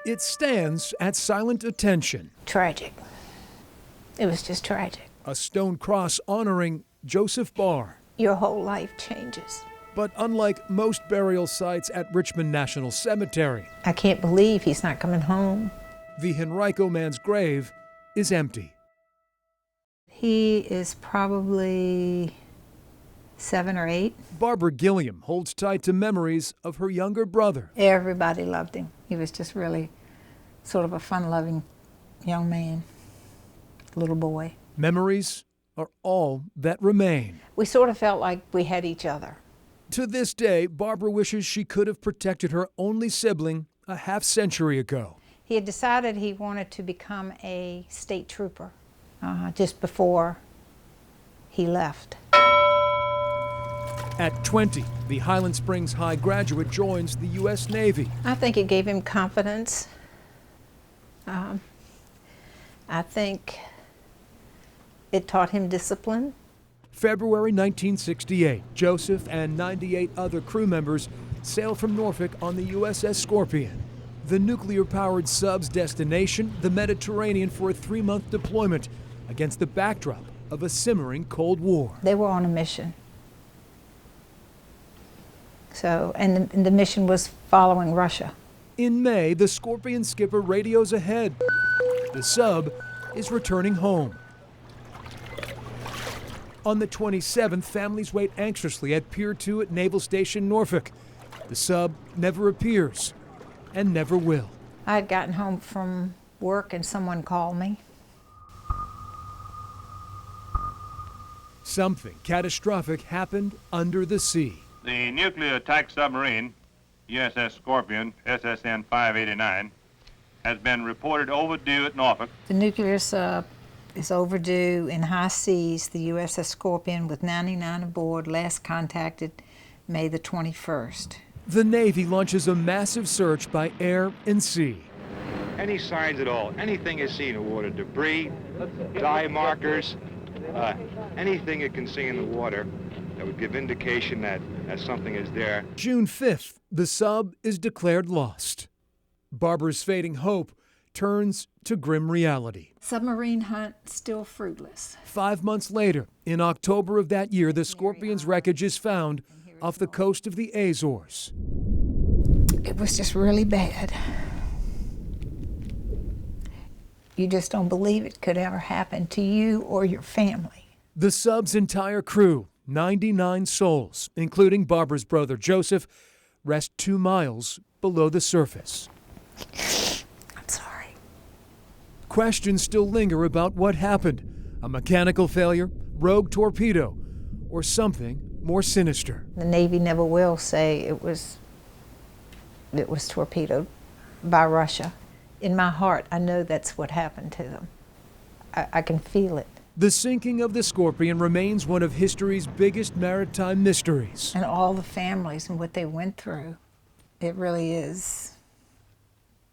It stands at silent attention. Tragic. It was just tragic. A stone cross honoring Joseph Barr. Your whole life changes. But unlike most burial sites at Richmond National Cemetery, I can't believe he's not coming home. the Henrico man's grave is empty. He is probably 7 or 8. Barbara Gilliam holds tight to memories of her younger brother. Everybody loved him. He was just really sort of a fun-loving young man, little boy. Memories are all that remain. We sort of felt like we had each other. To this day, Barbara wishes she could have protected her only sibling a half-century ago. He had decided he wanted to become a state trooper just before he left. At 20, the Highland Springs High graduate joins the U.S. Navy. I think it gave him confidence. I think it taught him discipline. February 1968, Joseph and 98 other crew members sail from Norfolk on the USS Scorpion. The nuclear-powered sub's destination, the Mediterranean, for a 3-month deployment against the backdrop of a simmering Cold War. They were on a mission. And the mission was following Russia. In May, the Scorpion skipper radios ahead. The sub is returning home. On the 27th, families wait anxiously at Pier 2 at Naval Station Norfolk. The sub never appears and never will. I had gotten home from work and someone called me. Something catastrophic happened under the sea. The nuclear attack submarine, USS Scorpion, SSN 589, has been reported overdue at Norfolk. The nuclear sub is overdue in high seas, the USS Scorpion, with 99 aboard, last contacted May the 21st. The Navy launches a massive search by air and sea. Any signs at all, anything is seen in water, debris, dye markers, anything it can see in the water that would give indication that something is there. June 5th, the sub is declared lost. Barbara's fading hope turns to grim reality. Submarine hunt still fruitless. 5 months later, in October of that year, the Scorpion's wreckage is found off the coast of the Azores. It was just really bad. You just don't believe it could ever happen to you or your family. The sub's entire crew, 99 souls, including Barbara's brother Joseph, rest 2 miles below the surface. I'm sorry. Questions still linger about what happened. A mechanical failure, rogue torpedo, or something more sinister. The Navy never will say it was torpedoed by Russia. In my heart, I know that's what happened to them. I can feel it. The sinking of the Scorpion remains one of history's biggest maritime mysteries. And all the families and what they went through, it really is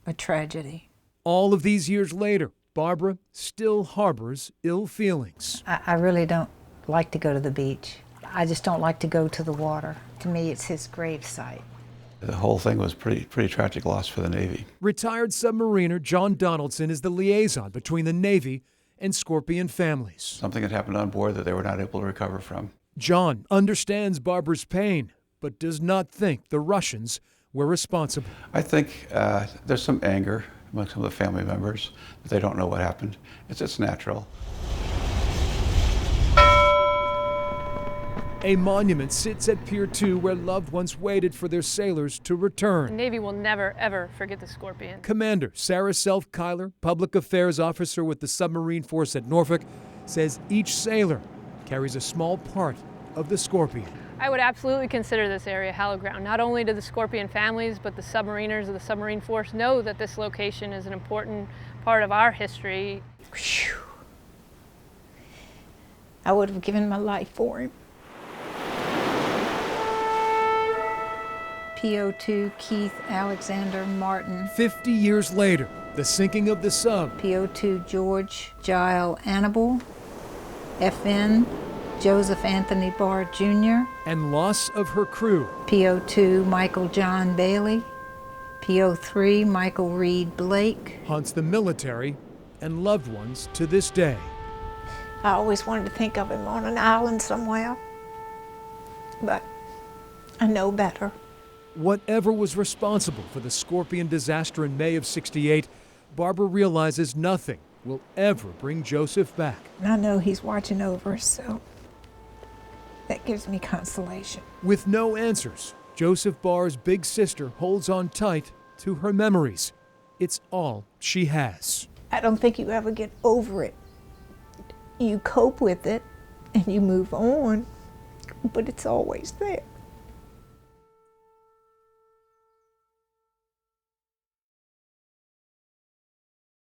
a tragedy. All of these years later, Barbara still harbors ill feelings. I really don't like to go to the beach. I just don't like to go to the water. To me, it's his grave site. The whole thing was pretty tragic loss for the Navy. Retired submariner John Donaldson is the liaison between the Navy and Scorpion families. Something had happened on board that they were not able to recover from. John understands Barbara's pain, but does not think the Russians were responsible. I think there's some anger among some of the family members that they don't know what happened. It's natural. A monument sits at Pier 2 where loved ones waited for their sailors to return. The Navy will never, ever forget the Scorpion. Commander Sarah Self-Kyler, public affairs officer with the submarine force at Norfolk, says each sailor carries a small part of the Scorpion. I would absolutely consider this area hallowed ground. Not only do the Scorpion families, but the submariners of the submarine force know that this location is an important part of our history. Whew. I would have given my life for him. PO2 Keith Alexander Martin. 50 years later, the sinking of the sub. PO2 George Giles Annable. FN Joseph Anthony Barr Jr. And loss of her crew. PO2 Michael John Bailey. PO3 Michael Reed Blake. haunts the military and loved ones to this day. I always wanted to think of him on an island somewhere, but I know better. Whatever was responsible for the Scorpion disaster in May of '68, Barbara realizes nothing will ever bring Joseph back. And I know he's watching over us, so that gives me consolation. With no answers, Joseph Barr's big sister holds on tight to her memories. It's all she has. I don't think you ever get over it. You cope with it and you move on, but it's always there.